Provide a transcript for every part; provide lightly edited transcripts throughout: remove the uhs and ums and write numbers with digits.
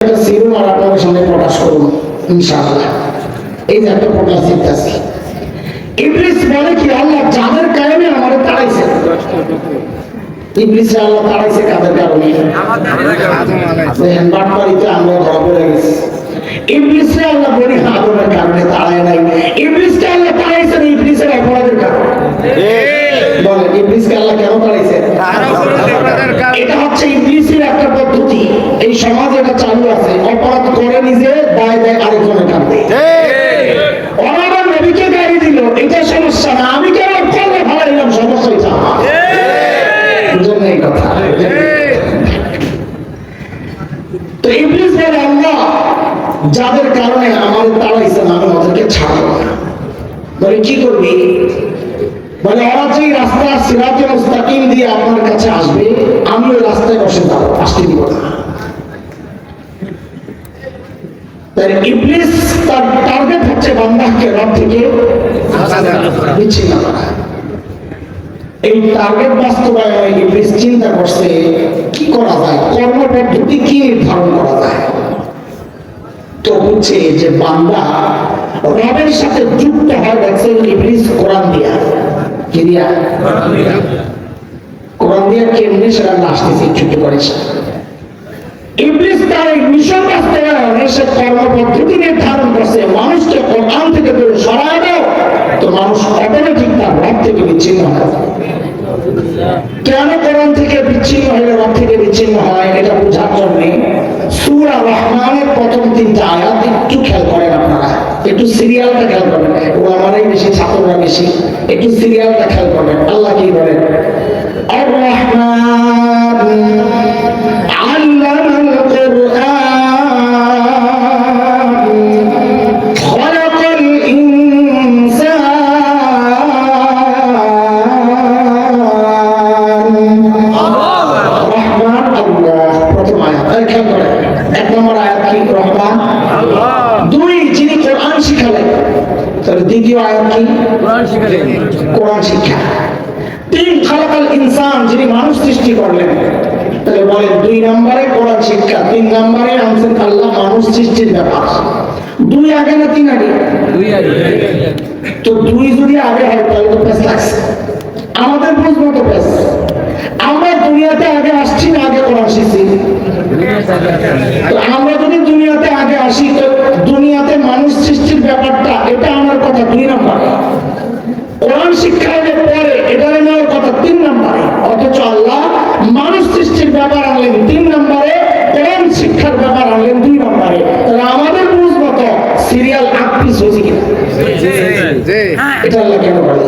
একটা সিরুম আর আপনাদের সামনে প্রকাশ করুন ইনশাআল্লাহ। এই যে একটা প্রকাশ দিতেছি, ইবলিস বলে কি আল্লাহ যাদের কারণে আমারে তাড়াইছে, ইবলিসে আল্লাহ তাড়াইছে কাদের কারণে? দেখেন বাটপাড়িতে আমরা ধরা পড়ে গেছি। ইবলিসে আল্লাহ বলি আদমের কারণে তাড়ায় নাই, ইবলিসকে আল্লাহ তাড়াইছেন ইবলিসের অপরাধের কারণে। বলেন ইবলিসকে আল্লাহ কেন তাড়াইছে? এটা হচ্ছে ইবলিসের একটা পদ্ধতি, এই সমাজে এটা চালু আছে। অপরাধ করে নিজে, দায় দেয় আরেকজনের কাঁধে। ওনারা নবীকে গাড়ি দিল, এটা সমস্যা না, আমি কেন করলে ভাড়াইলাম, সমস্যা এটা আমার। বুঝলেন এই কথা? তো ইবলিস বলে আল্লাহ যাদের কারণে আমার তাড়াইছেন আমি ওদেরকে ছাড়বো না। বলে কি করবি? বলে ওরা যে রাস্তা সিরাতে মুস্তাকিম দিয়ে আপনার কাছে আসবে, আমি ওই রাস্তায় বসে যাবো, আসতে দিব না। তাই ইবলিস তার টার্গেট হচ্ছে বান্দাকে রব থেকে বিচ্ছিন্ন করা। এই টার্গেট বাস্তবায়নে ইবলিস চিন্তা করছে কি করা যায়, কর্মপদ্ধতি কি নির্ধারণ করা যায়। তো বুঝছে যে বান্দা রবের সাথে যুক্ত হয়, দেখছেন ইবলিস কোরআন দিয়া, কি দিয়া? কোরআন দিয়া কেমনি সেটা আসতেছে ছুটি করেছে। ইবলিস তার এই মিশন বাস্তবায়নে সে কর্মপদ্ধতি নির্ধারণ করছে, মানুষকে কোরআন থেকে দূরে সরায় দাও, তো মানুষ অটোমেটিক তার রব থেকে বিচ্ছিন্ন হয়। কেন কোরআন থেকে বিচ্ছিন্ন হলে রব থেকে বিচ্ছিন্ন হয়, এটা বোঝার জন্য সূরা রহমানের প্রথম 3টা আয়াত একটু খেয়াল করেন আপনারা, একটু সিরিয়ালটা খেয়াল করবেন। ওলামারাই বেশি, ছাত্ররা বেশি, একটু সিরিয়ালটা খেয়াল করবেন। আল্লাহ কি বলেন? আর রহমান আল্লামাল কুরআন খালাকাল ইনসান। রহমান আল্লাহ, প্রথম আয়াত খেয়াল করেন। 1 নম্বর আয়াত কি? রহমান আল্লাহ। 2 যিনি কোরআন শিখালেন, তাহলে দ্বিতীয় আয়াত কি? কোরআন শিখালেন, কোরআন শিক্ষা। 3 খালাকাল ইনসান, যিনি মানুষ সৃষ্টি করলেন। তাহলে বলেন 2 নম্বরে কোরআন শিক্ষা, 3 নম্বরে আনছেন আল্লাহ মানুষ সৃষ্টির ব্যাপার। 2 আগে না 3 আগে? 2 আগে। তো 2 যদি আগে হয় তাহলে তো পেছ লাগছে, আমাদের বুঝবো তো পেছ। আমরা দুনিয়াতে আগে আসছি না আগে কোরআন শিখছি? আমরা যদি দুনিয়াতে আগে আসি, তো দুনিয়াতে মানুষ সৃষ্টির ব্যাপারটা এটা আমার কথা 2 নম্বরে, কোরআন শিক্ষা পরে এটা নেওয়ার কথা 3 নম্বরে। অথচ আল্লাহ মানুষ সৃষ্টির ব্যাপার আনলেন 3 নম্বরে, কোরআন শিক্ষার ব্যাপার আনলেন 2 নম্বরে। তাহলে আমাদের বুঝবো তো সিরিয়াল আকপিস হয়েছে কিনা। এটা আল্লাহ কেন বলে?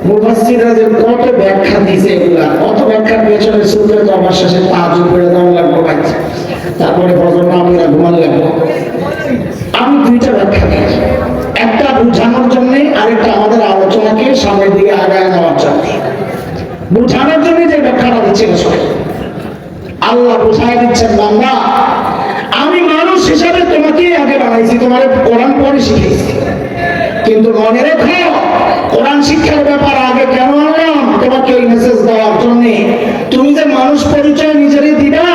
মুফাসসিররা যে কত ব্যাখ্যা দিয়েছে, এগুলা কত ব্যাখ্যার পেছনে সূর্য তো আমার শেষে তাহাজ্জুদ করে দেওয়া লাগবে ভাই, তারপরে ফজর নামাজে ঘুমান লাগবে। আমি 2টা ব্যাখ্যা দিই, একটা বুঝানোর জন্য, আরেকটা আমাদের আলোচনাকে সামনের দিকে আগায় নেওয়ার জন্য। বুঝানোর জন্য যে ব্যাখ্যাটা দিচ্ছি, আল্লাহ বুঝাই দিচ্ছেন বান্দা আমি মানুষ হিসাবে তোমাকে আগে বানাইছি, তোমার কোরআন পরে শিখেছি, কিন্তু মনে রেখো কোরআন শিক্ষার ব্যাপার আগে কেন আনলাম? তোমাকে এই মেসেজ দেওয়ার জন্য। তুমি যে মানুষ পরিচয় নিজেরই দিবা,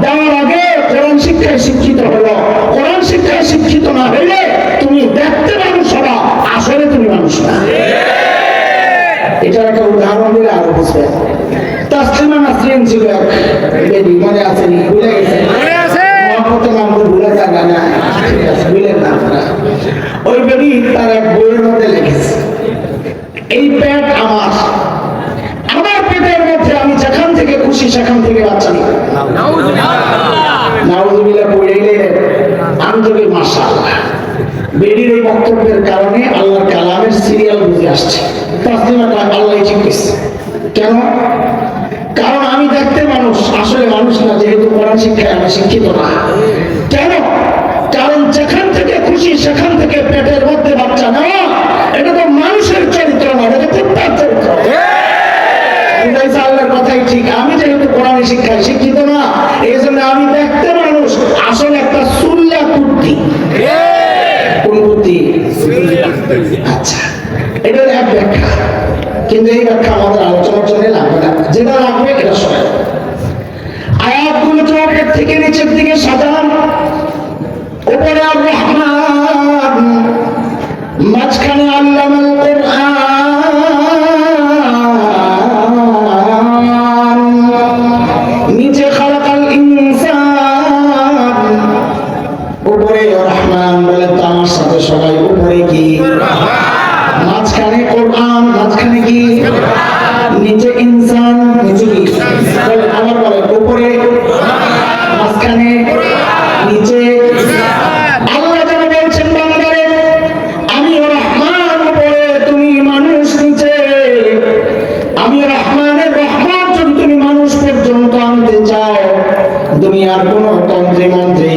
দেওয়ার আগে কোরআন শিক্ষায় শিক্ষিত হলো। কোরআন শিক্ষায় শিক্ষিত না হইলে তুমি দেখতে মানুষ হবা, আসলে তুমি মানুষ না। এটার একটা উদাহরণ দিলে আরো বুঝবে। তাসলিমা নাসরিন ছিল এক বেবি, মনে আছে? ভুলে গেছে? মহব্বতের নাম ভুলে যান না, ঠিক আছে, ভুলেন না। ওই বেবি তার এক বইয়ের মধ্যে লিখেছে, এই পেট আমার, আমার পেটের মধ্যে আমি যেখান থেকে খুশি সেখান থেকে বাচ্চা নিব। নাউযুবিল্লাহ পড়েইলে আমি তো মাশাআল্লাহ। বেডির এই বক্তব্যের কারণে আল্লাহর কালামের সিরিয়াল বুঝে আসছে। তাসলিমা কয় আল্লাহ ঠিক কইছে। কেন? কারণ আমি দেখতে মানুষ, আসলে মানুষ না, যেহেতু কোরআন শিক্ষায় আমি শিক্ষিত না। কেন? কারণ যেখান থেকে খুশি সেখান থেকে পেটের মধ্যে বাচ্চা নেওয়া, এটা তো মানুষের চরিত্র না, এটা কুত্তার চরিত্র। আল্লাহর কথাই ঠিক, আমি যেহেতু কোরআন শিক্ষায় শিক্ষিত না, এই জন্য আমি দেখতে মানুষ, আসলে একটা সুল্লা কুত্তি। কোন কুত্তি? আচ্ছা, এটার এক ব্যাখ্যা, কিন্তু এই ব্যাখ্যা আমাদের আলোচনার জন্য লাগবে না। যেটা লাগবে এটা শোনেন। আয়াতগুলো থেকে নিচের দিকে সাজান।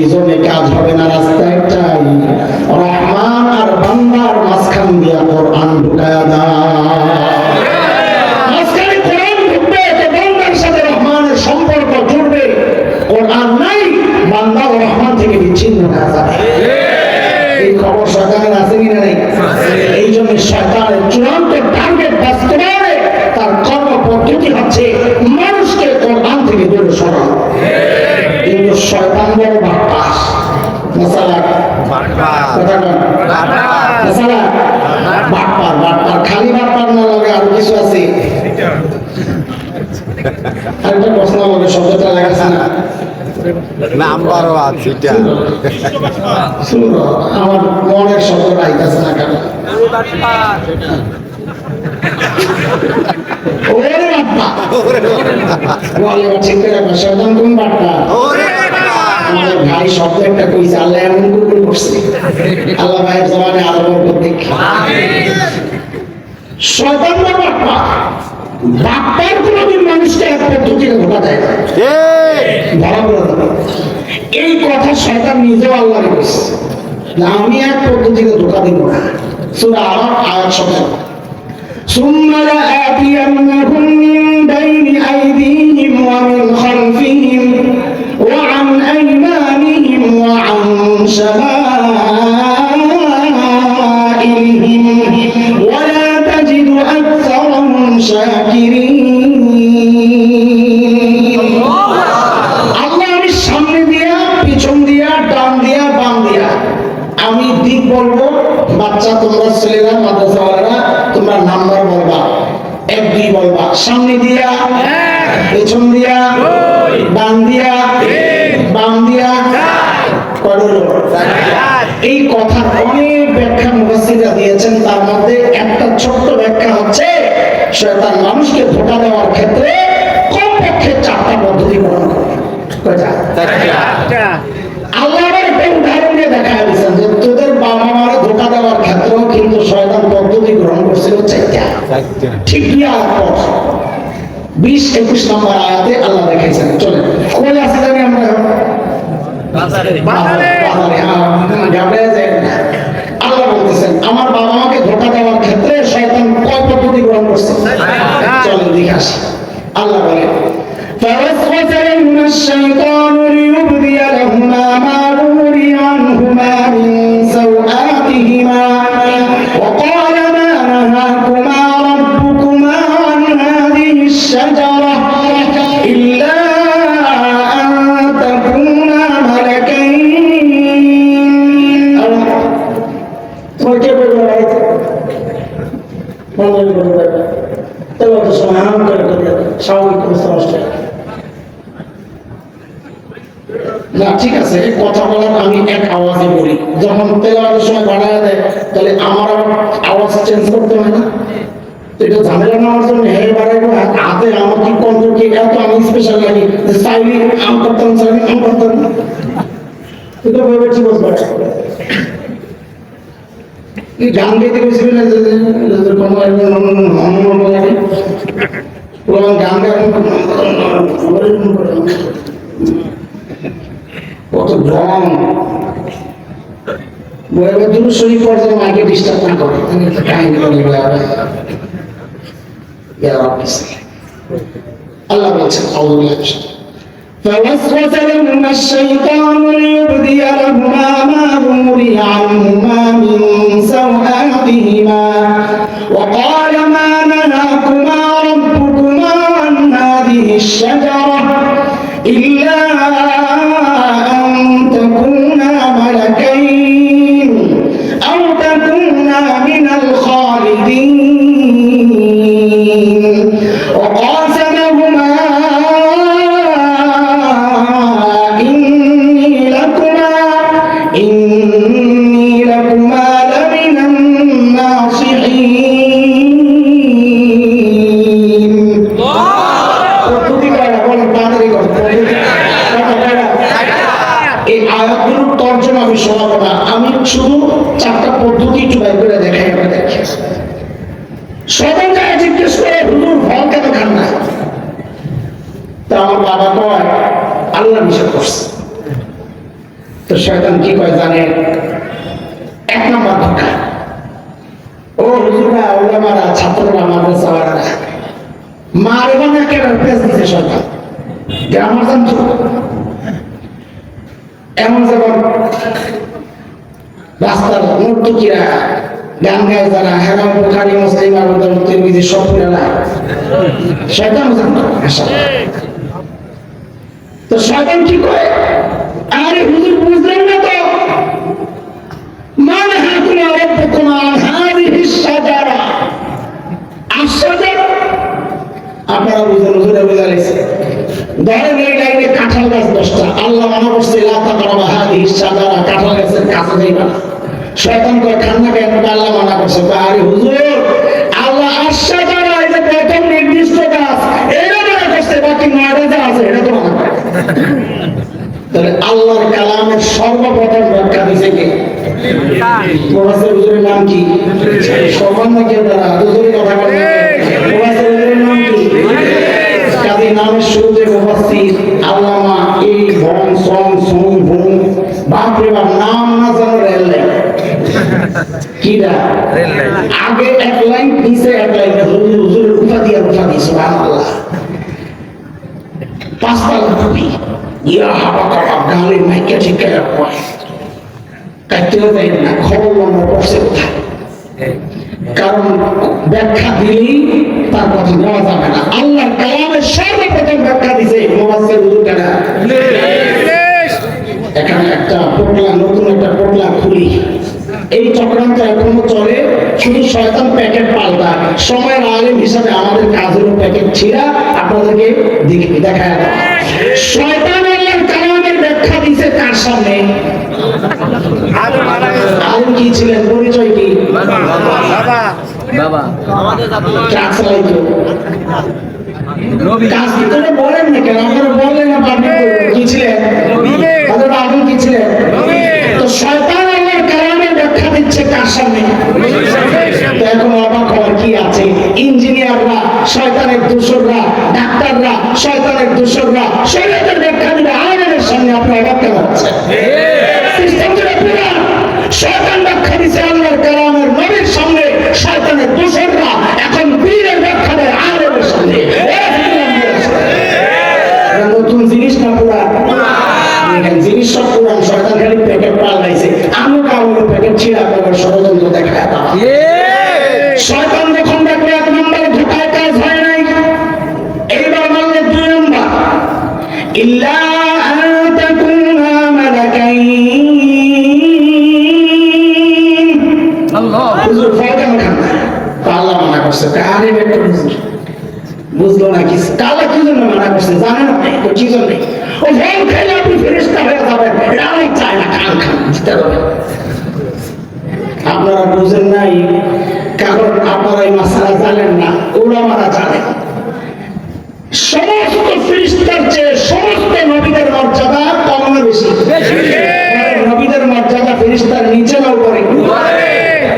দুইজনে কাজ হবে না, রাস্তা একটাই, রহমান আর বান্দার মাঝখান দিয়া কোরআন ঢুকায়া দাও। মাঝখানে কোরআন ঢুকবে তো বান্দার সাথে রহমানের সম্পর্ক জুড়বে। কোরআন নাই, বান্দা ও রহমান থেকে বিচ্ছিন্ন হয়ে যাবে। এই খবর শয়তানের আছে কিনা নেই? এই জন্য শয়তানের চূড়ান্ত টার্গেট বাস্তবায়নে তার কর্ম পদ্ধতি হচ্ছে মানুষকে কোরআন থেকে দূরে সরানো। কিন্তু শয়তান বড় বাটপার, মাসালা বাটপার বাটপার, খালি বাটপার না লাগে আরো কিছু আছে। আরেকটা প্রশ্ন আমাকে শব্দটা লাগাচ্ছে না, নাম্বারও আছে এটা। শুনো আমার মনের শব্দটা আইতাছে না কেন? ওরে বাপ্পা, বলে ঠিক করে শয়তান কোন বাটপা? আমাদের ভাই শব্দ একটা কইছে, আল্লাহ এমন করে করছে। আল্লাহ ভাইয়ের জবানে আরো বরকত দিক। শয়তান না বাটপা, বাপ্পার কোনদিন মানুষকে এক পদ্ধতিতে ধোকা দেয় না। ধরা পড়ে যাবে। এই কথা শয়তান নিজেও আল্লাহকে কইছে, আমি এক পদ্ধতিতে ধোকা দিব না। সূরা আরাফ আয়াত 17। ثم لآتينهم من بين أيديهم ومن خلفهم وعن أيمانهم وعن شمائلهم ولا تجد أكثرهم شاكرين। আল্লাহ আমি সামনে দিয়া, পিছন দিয়া, ডান দিয়া, বাম দিয়া আমি দিক বলবো। বাচ্চা তোমরা ছেলেরা, মাদ্রাসাওয়ালারা তোমরা নাম্বার বলবা, 1 2 বলবা। সামনে দিয়া, পেছন দিয়া, ডান দিয়া, বাম দিয়া, এই কথার অনেক ব্যাখ্যা মুফাসসিররা দিয়েছেন। তার মধ্যে একটা ছোট্ট ব্যাখ্যা হচ্ছে শয়তান মানুষকে ধোঁকা দেওয়ার ক্ষেত্রে কমপক্ষে 4টা পদ্ধতি গ্রহণ করে। আল্লাহ একটা উদাহরণ দিয়ে দেখা দিয়েছেন যে তোদের বাবা মারা ধোঁকা দেওয়ার ক্ষেত্রেও কিন্তু শয়তান পদ্ধতি গ্রহণ করছিল 4টা। ঠিক কি আয়াত 20-21 নম্বর আয়াতে আল্লাহ দেখাইছেন। চলেন কোন আছে জানি আমরা বাজারে আল্লাহ বলতেছেন আমার বাবা মাকে ধোঁকা দেওয়ার ক্ষেত্রে শয়তান কয় পদ্ধতি গ্রহণ করছে। চলেন দেখে আসি। আল্লাহ বলেন فوسوس لهما الشيطان ليبدي لهما ما وري عنهما من سوآتهما وقال ما نهاكما ربكما عن هذه الشجرة إلا أن تكونا ملكين না ঠিক আছে, কথা বলার আমি এক আওয়াজে বলি। যখন তেলাওয়াতের সময় বাড়ায় দেয় তাহলে আমার আওয়াজ চেঞ্জ করতে হয় না? এটা ঝামেলা নেওয়ার জন্য হেরে বাড়াইবো হাতে আমার কি কণ্ঠ কি এত আমি স্পেশাল লাগি চাইলি আম করতাম চাইলি আম করতাম এটা ভেবে ঠিক বলতে গান গাইতে গেছিলেন গান কত রং দুটো শরীর পর্যায়ে মাইকে ডিস্টার্ব না করে কাহিনী বলে আল্লাহ বলছেন فوسوس لهما الشيطان ليبدي لهما ما وري عنهما من سوآتهما وقال ما نهاكما ربكما عن هذه الشجرة إلا أن تكونا ملكين أو تكونا من الخالدين وقاسمهما إني لكما لمن الناصحين এই আয়াতগুলোর তর্জমা আমি শোনাবো না, আমি শুধু 4টা পদ্ধতি একটু বের করে দেখাই। আমরা দেখি সবাই যায় জিজ্ঞেস করে হুজুর ফল কেন খান না? তা আমার বাবা কয় আল্লাহ নিষেধ করছে। তো শয়তান কি কয় জানেন? এক নম্বর ধোঁকা, ও হুজুরা ওলামারা ছাত্ররা মাদ্রাসাওয়ালা মারবা না কেন পেঁচ দিছে শয়তান। গ্রামার জানতো এমন যেমন রাস্তার নর্তকীরা গান গায় যারা হেরাম বুখারী মুসলিম আবু দাউদ তিরমিজি সব পুরানা শয়তান জানতো। তো শয়তান কি কয়, আরে হুজুর বুঝলেন না তো, মান হাকুনা রাব্বুকুম আন হাযিহি শাজারা, আশ-শাজারা আপনারা বুঝেন, হুজুরে বুঝাইছে। ধরেন এই লাইনে কাঁঠাল গাছ 10টা, আল্লাহ মানা করছে লা তাকরাবা হাযিহি শাজারা, কাঁঠাল গাছের কাছে যাইবা না। শয়তান কয় খান্না কেন? আল্লাহ মানা করছে। আরে হুজুর আল্লাহ আশ-শাজারা এই যে প্রথম নির্দিষ্ট গাছ এটা মানা করছে, বাকি 9টা যা আছে এটা তো মানা করে। তাহলে আল্লাহর কালামের সর্বপ্রথম ব্যাখ্যা দিয়েছে কে? প্রফেসর হুজুরের নাম কি? সমান নাকি আপনারা হুজুরের কথা বলেন? প্রফেসর হুজুরের নাম কি? কাজী নামের শুরুতে মুফাসসির আল্লামা এই ভং সং সুং ভুং, বাপ রে বাপ, নাম না জানো রেল লাইন কিরা আগে এক লাইন নিচে এক লাইন হুজুরের উপাধি আর উপাধি সুবহানাল্লাহ। 5 তলা টুপি, ইয়া হাবা কাবা গালে মাইকে ঠিক কয় কাটতেও দেয় না, খবর লম্বা পড়ছে কোথায়, কারণ ব্যাখ্যা দিলেই তার কথা নেওয়া যাবে না। আল্লাহর কালামের সর্বপ্রথম ব্যাখ্যা দিছে মুফাসসির হুজুররা। এখানে একটা পোটলা, নতুন একটা পোটলা খুলি, এই চক্রান্ত এখনো চলে, শুধু শয়তান প্যাকেট পাল্টায়। সময়ের আলেম হিসাবে আমাদের কাজ হলো প্যাকেট ছিঁড়া আপনাদেরকে দেখায় দেওয়া। শয়তান আল্লাহর কালামের ব্যাখ্যা দিছে কার সামনে? আলেম কি ছিলেন? পরিচয় কি? বাবা ট্রাক চালাইতো। কাজ ভিতরে বলেন না কেন? আপনারা বললেন না কি ছিলেন? তাদের আগুন কি ছিলেন? তো শয়তান আল্লাহর কালামের ব্যাখ্যা দিচ্ছে কার সামনে? তো এখন অবাক হওয়ার কি আছে? ইঞ্জিনিয়াররা শয়তানের দূষররা, ডাক্তাররা শয়তানের দূষররা শরীয়তের ব্যাখ্যা দিবে আলেমের সামনে, আপনি অবাক কেন হচ্ছেন? শয়তান ব্যাখ্যা দিচ্ছে আল্লাহর কালামের নবীর সামনে, শয়তানের দূষররা এখন পীরের ব্যাখ্যা দেয় আলেমের সামনে। নতুন জিনিস না পুরান? জিনিস সব পুরান, শয়তান খালি প্যাকেট পাল্টাইছে। আমি কাউকে প্যাকেট ছিঁড়া করার ষড়যন্ত্র দেখায় না। শয়তান যখন দেখবে 1 নম্বরে ঢোকায় কাজ হয় নাই, এইবার বললে 2 নম্বর, ইল্লা আন তাকুনা মালাকাইন। আল্লাহ হুজুর ফায়দা খান না, আল্লাহ মানা করছে। আরে বেটা হুজুর বুঝলো না কিছু, কালা কি জন্য মানা করছে জানেন আপনি? তো কি জন্য? ও ফল খেলে আপনি ফেরেশতা হয়ে যাবেন, এটা আমি চাই না। খান খান জিতে যাবেন। আপনারা বুঝেন নাই, কারণ আপনারা এই মাসালা জানেন না, উলামারা জানেন। সমস্ত ফেরেশতার চেয়ে সমস্ত নবীদের মর্যাদা কম না বেশি? নবীদের মর্যাদা ফেরেশতার নিচে না উপরে?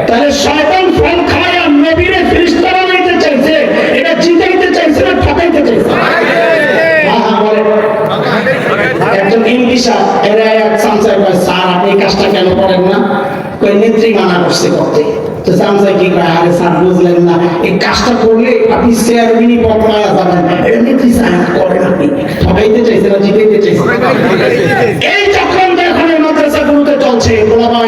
তাহলে শয়তান ফল খায় আর নবীরে ফেরেশতা বানাইতে চাইছে, এটা জিতাইতে চাইছে না ঠকাইতে চাইছে? একজন ইংলিশা এরা এক সামসাই কয়, স্যার আপনি এই কাজটা কেন করেন না? কই নেত্রী মানা করছে করতে। তো সামসাই কি কয়, আরে স্যার বুঝলেন না, এই কাজটা করলে আপনি চেয়ারম্যানই পদ পাওয়া যাবেন, এটা নেত্রী স্যার করেন, আপনি ঠকাইতে চাইছে না জিতাইতে চাইছে? এই চক্রান্ত এখন এই মাদ্রাসাগুলোতে চলছে। ওলামা